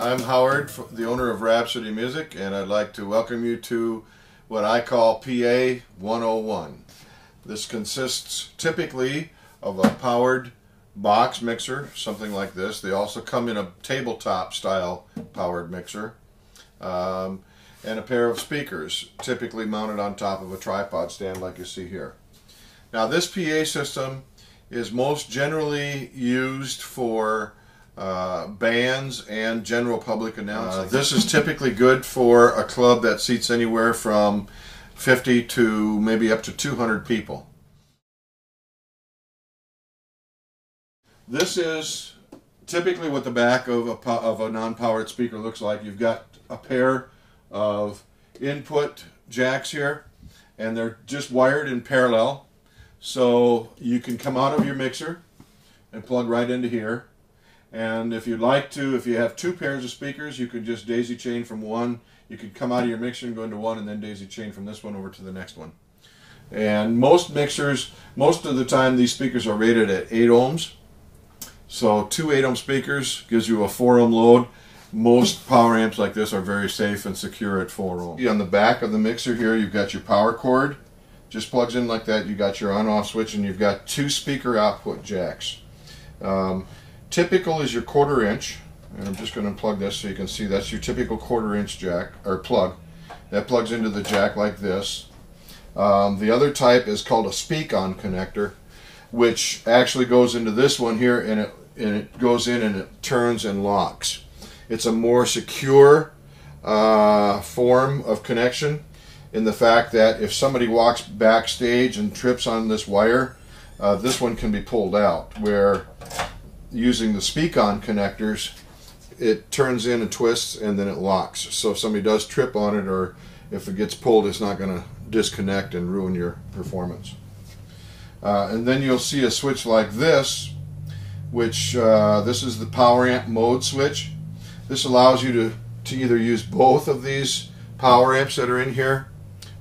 I'm Howard, the owner of Rhapsody Music, and I'd like to welcome you to what I call PA 101. This consists typically of a powered box mixer, something like this. They also come in a tabletop style powered mixer, and a pair of speakers, typically mounted on top of a tripod stand like you see here. Now this PA system is most generally used for bands and general public announcing. This is typically good for a club that seats anywhere from 50 to maybe up to 200 people. This is typically what the back of a non-powered speaker looks like. You've got a pair of input jacks here, and they're just wired in parallel. So you can come out of your mixer and plug right into here. And if you'd like to, if you have two pairs of speakers, you could just daisy chain from one. You could come out of your mixer and go into one and then daisy chain from this one over to the next one. And most mixers, most of the time these speakers are rated at 8 ohms. So 2 8-ohm speakers gives you a 4 ohm load. Most power amps like this are very safe and secure at 4 ohms. On the back of the mixer here, you've got your power cord. Just plugs in like that. You've got your on-off switch, and you've got 2 speaker output jacks. Typical is your 1/4 inch, and I'm just going to unplug this so you can see that's your typical 1/4 inch jack or plug. That plugs into the jack like this. The other type is called a speak-on connector, which actually goes into this one here, and it goes in and it turns and locks. It's a more secure form of connection in the fact that if somebody walks backstage and trips on this wire, this one can be pulled out, where using the speak-on connectors, it turns in and twists and then it locks. So if somebody does trip on it, or if it gets pulled, it's not going to disconnect and ruin your performance. And then you'll see a switch like this, which this is the power amp mode switch. This allows you to either use both of these power amps that are in here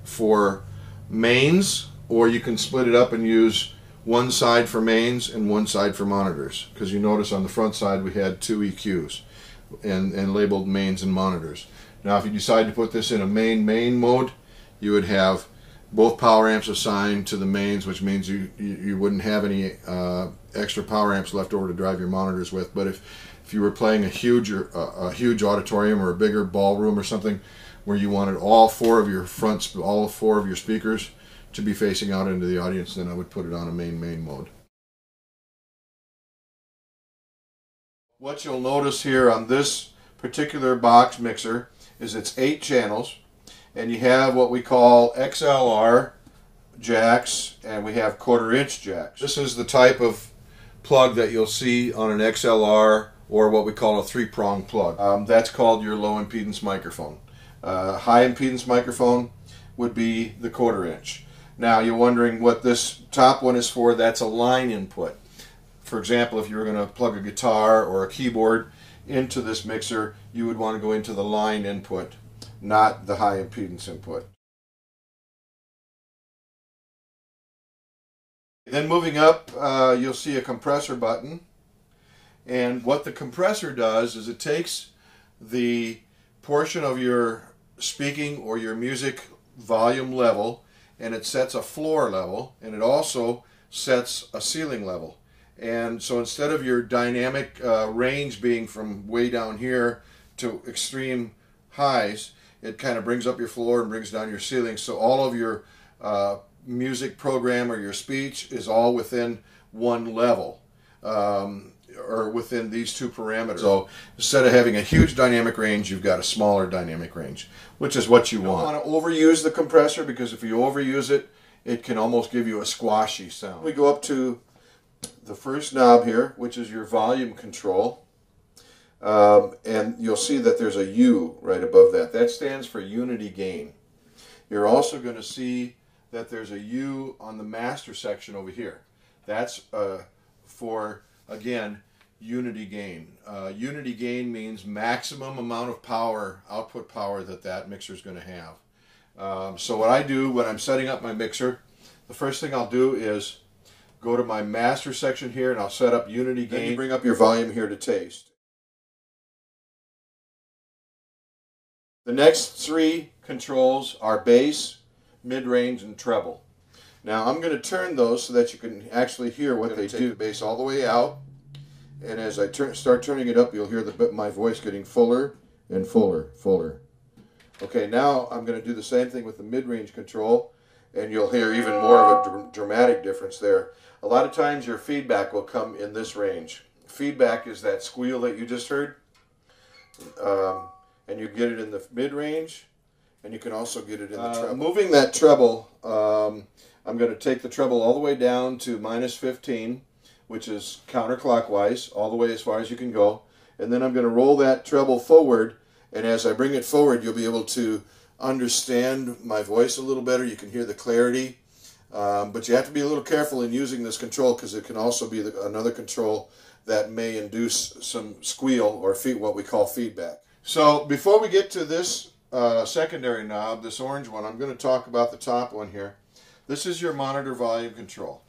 for mains, or you can split it up and use one side for mains and one side for monitors, because you notice on the front side we had 2 EQs and labeled mains and monitors. Now if you decide to put this in a main mode, you would have both power amps assigned to the mains, which means you wouldn't have any extra power amps left over to drive your monitors with. But if you were playing a huge auditorium or a bigger ballroom or something where you wanted all 4 of your speakers to be facing out into the audience, then I would put it on a main mode. What you'll notice here on this particular box mixer is it's 8 channels, and you have what we call XLR jacks, and we have 1/4 inch jacks. This is the type of plug that you'll see on an XLR, or what we call a 3-prong plug. That's called your low impedance microphone. High impedance microphone would be the 1/4 inch. Now you're wondering what this top one is for. That's a line input. For example, if you were going to plug a guitar or a keyboard into this mixer, you would want to go into the line input, not the high impedance input. Then moving up, you'll see a compressor button. And what the compressor does is it takes the portion of your speaking or your music volume level, and it sets a floor level, and it also sets a ceiling level. And so instead of your dynamic range being from way down here to extreme highs, it kind of brings up your floor and brings down your ceiling. So all of your music program or your speech is all within one level, or within these 2 parameters. So instead of having a huge dynamic range, you've got a smaller dynamic range, which is what you want. You don't want to overuse the compressor, because if you overuse it, it can almost give you a squashy sound. We go up to the first knob here, which is your volume control, and you'll see that there's a U right above that. That stands for unity gain. You're also going to see that there's a U on the master section over here. That's for, again, unity gain. Unity gain means maximum amount of power, output power, that mixer is going to have. So what I do when I'm setting up my mixer, the first thing I'll do is go to my master section here, and I'll set up unity gain. Then you bring up your volume here to taste. The next three controls are bass, mid-range, and treble. Now I'm going to turn those so that you can actually hear what they do. Take the bass all the way out, and as I start turning it up, you'll hear my voice getting fuller and fuller, fuller. Okay, now I'm going to do the same thing with the mid-range control, and you'll hear even more of a dramatic difference there. A lot of times your feedback will come in this range. Feedback is that squeal that you just heard, and you get it in the mid-range, and you can also get it in the treble. Moving that treble, I'm going to take the treble all the way down to -15, which is counterclockwise, all the way as far as you can go, and then I'm going to roll that treble forward. And as I bring it forward, you'll be able to understand my voice a little better. You can hear the clarity. But you have to be a little careful in using this control because it can also be another control that may induce some squeal or what we call feedback. So before we get to this secondary knob, this orange one, I'm going to talk about the top one here. This is your monitor volume control.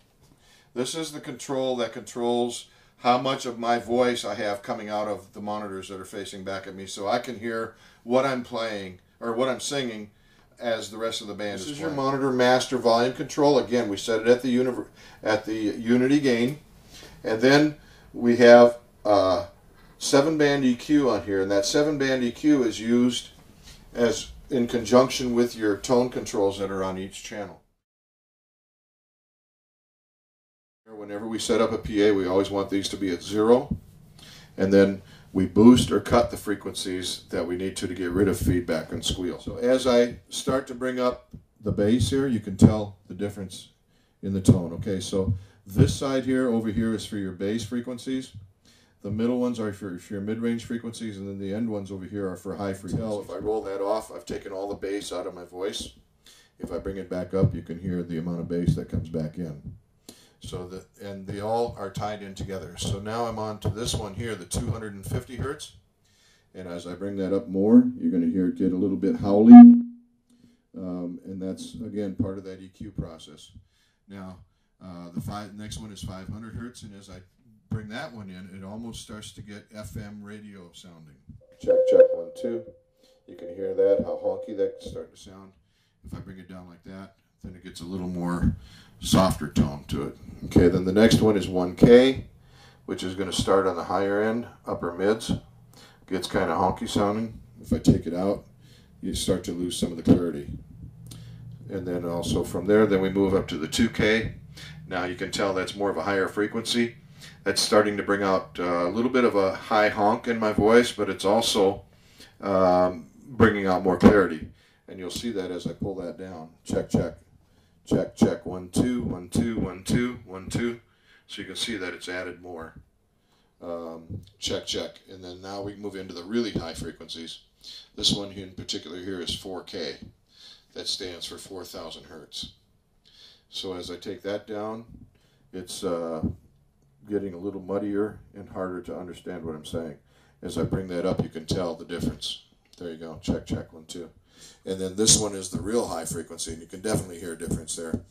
This is the control that controls how much of my voice I have coming out of the monitors that are facing back at me, so I can hear what I'm playing or what I'm singing as the rest of the band is playing. This is your monitor master volume control. Again, we set it at the unity gain, and then we have 7-band EQ on here, and that 7-band EQ is used as in conjunction with your tone controls that are on each channel. Whenever we set up a PA, we always want these to be at 0, and then we boost or cut the frequencies that we need to get rid of feedback and squeal. So as I start to bring up the bass here, you can tell the difference in the tone. Okay, so this side here, over here, is for your bass frequencies. The middle ones are for your mid-range frequencies, and then the end ones over here are for high frequencies. If I roll that off, I've taken all the bass out of my voice. If I bring it back up, you can hear the amount of bass that comes back in. So and they all are tied in together. So now I'm on to this one here, the 250 hertz. And as I bring that up more, you're going to hear it get a little bit howly. And that's, again, part of that EQ process. Now, the next one is 500 hertz. And as I bring that one in, it almost starts to get FM radio sounding. Check, check, 1, 2. You can hear that, how honky that's starting to sound. If I bring it down like that, then it gets a little more softer tone to it. Okay, then the next one is 1K, which is going to start on the higher end, upper mids. Gets kind of honky sounding. If I take it out, you start to lose some of the clarity. And then also from there, then we move up to the 2K. Now you can tell that's more of a higher frequency. That's starting to bring out a little bit of a high honk in my voice, but it's also bringing out more clarity. And you'll see that as I pull that down. Check, check. Check, check, 1, 2, 1, 2, 1, 2, 1, 2. So you can see that it's added more. Check, check. And then now we move into the really high frequencies. This one in particular here is 4K. That stands for 4,000 hertz. So as I take that down, it's getting a little muddier and harder to understand what I'm saying. As I bring that up, you can tell the difference. There you go. Check, check, 1, 2. And then this one is the real high frequency, and you can definitely hear a difference there.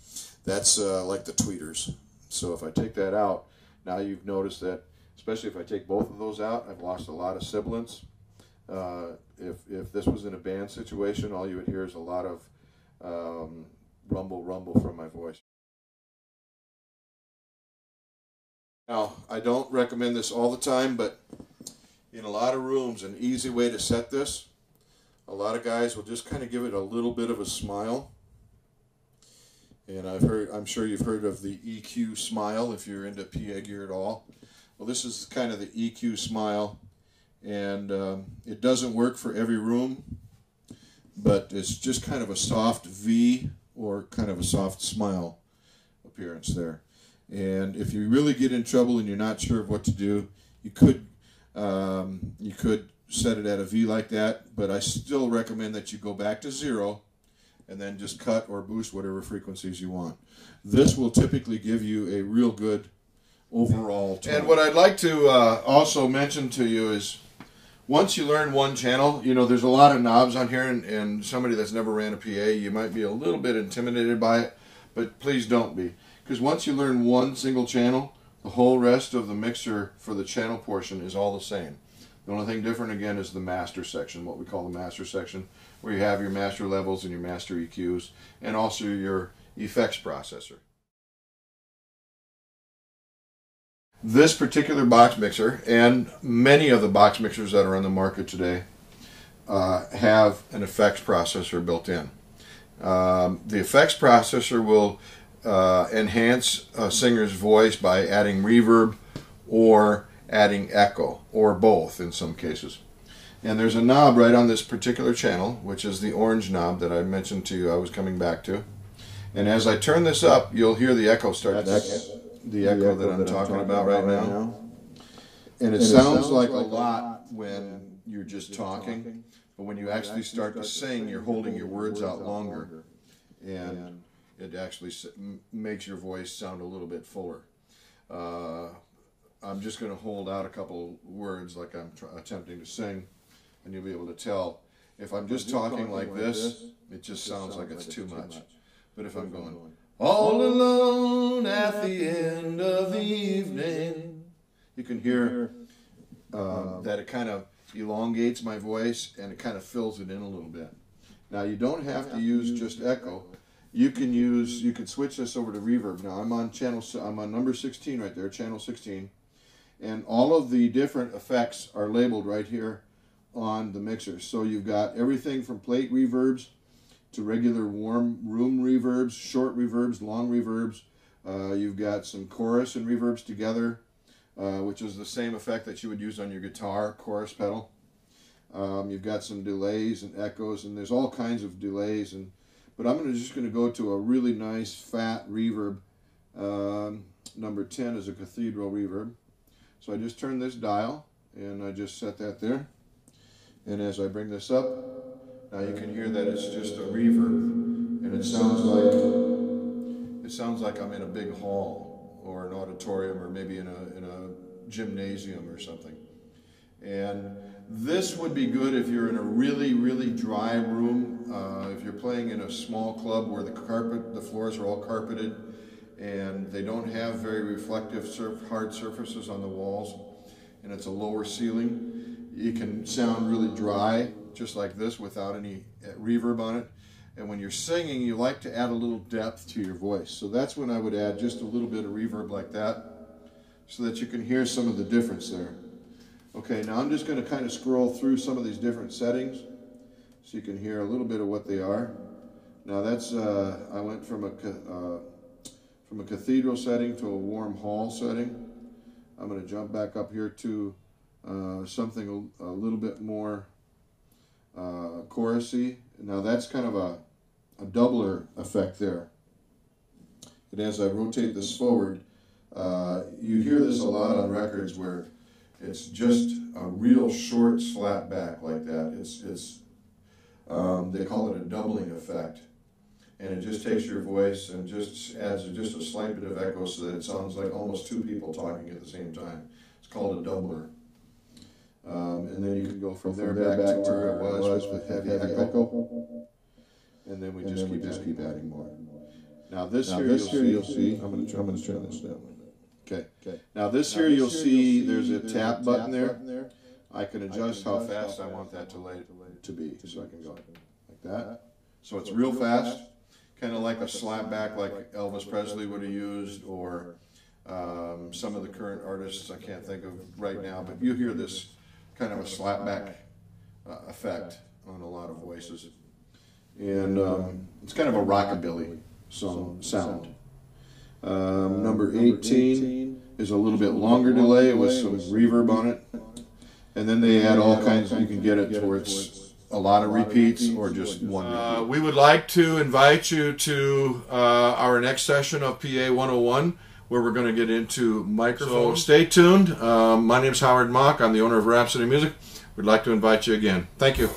That's like the tweeters. So if I take that out, now you've noticed that, especially if I take both of those out, I've lost a lot of sibilance. If this was in a band situation, all you would hear is a lot of rumble, rumble from my voice. Now, I don't recommend this all the time, but in a lot of rooms, an easy way to set this, a lot of guys will just kind of give it a little bit of a smile. And I'm sure you've heard of the EQ smile if you're into PA gear at all. Well, this is kind of the EQ smile, and it doesn't work for every room, but it's just kind of a soft V or kind of a soft smile appearance there. And if you really get in trouble and you're not sure of what to do, you could set it at a V like that, but I still recommend that you go back to 0 and then just cut or boost whatever frequencies you want. This will typically give you a real good overall tone. And what I'd like to also mention to you is, once you learn one channel, you know, there's a lot of knobs on here, and somebody that's never ran a PA, you might be a little bit intimidated by it, but please don't be. Because once you learn one single channel, the whole rest of the mixer for the channel portion is all the same. The only thing different again is the master section, what we call the master section, where you have your master levels and your master EQs, and also your effects processor. This particular box mixer, and many of the box mixers that are on the market today, have an effects processor built in. The effects processor will enhance a singer's voice by adding reverb or adding echo, or both in some cases. And there's a knob right on this particular channel, which is the orange knob that I mentioned to you I was coming back to. And as I turn this up, you'll hear the echo start. That's the echo that I'm talking about right now. And it sounds like a lot when you're just talking, but when you actually start to sing, you're holding your words out longer, and it actually makes your voice sound a little bit fuller. I'm just going to hold out a couple words like I'm attempting to sing, and you'll be able to tell. If I'm just talking like this, it just sounds like it's too much. But if I'm going, all alone at the end of the evening, you can hear that it kind of elongates my voice and it kind of fills it in a little bit. Now you don't have to use just echo. You can switch this over to reverb. Now I'm on number 16 right there, channel 16. And all of the different effects are labeled right here on the mixer. So you've got everything from plate reverbs to regular warm room reverbs, short reverbs, long reverbs. You've got some chorus and reverbs together, which is the same effect that you would use on your guitar chorus pedal. You've got some delays and echoes, and there's all kinds of delays. But I'm just going to go to a really nice fat reverb. Number 10 is a cathedral reverb. So I just turn this dial, and I just set that there. And as I bring this up, now you can hear that it's just a reverb, and it sounds like I'm in a big hall or an auditorium, or maybe in a gymnasium or something. And this would be good if you're in a really, really dry room. If you're playing in a small club where the floors are all carpeted, and they don't have very reflective hard surfaces on the walls, and it's a lower ceiling, you can sound really dry, just like this, without any reverb on it. And when you're singing, you like to add a little depth to your voice. So that's when I would add just a little bit of reverb like that, so that you can hear some of the difference there. Okay, now I'm just going to kind of scroll through some of these different settings so you can hear a little bit of what they are. Now that's, I went from a cathedral setting to a warm hall setting. I'm going to jump back up here to something a little bit more chorusy. Now that's kind of a doubler effect there. And as I rotate this forward, you hear this a lot on records where it's just a real short slap back like that. They call it a doubling effect. And it just takes your voice and just adds just a slight bit of echo so that it sounds like almost two people talking at the same time. It's called a doubler. And then you can go from there back to where it was with heavy echo. And then we just keep adding more. Now this here you'll see. I'm going to turn this down. Okay. Now this here you'll see there's a tap button there. I can adjust how fast I want that to be. So I can go like that. So it's real fast. Kind of like a slap back like Elvis Presley would have used, or some of the current artists I can't think of right now, but you hear this kind of a slap back effect on a lot of voices. And it's kind of a rockabilly sound. Number 18 is a little bit longer delay with some reverb on it. And then they add all kinds, you can get it to where it's a lot of repeats or just one repeat. We would like to invite you to our next session of PA 101, where we're going to get into microphones. So stay tuned. My name is Howard Mock. I'm the owner of Rhapsody Music. We'd like to invite you again. Thank you.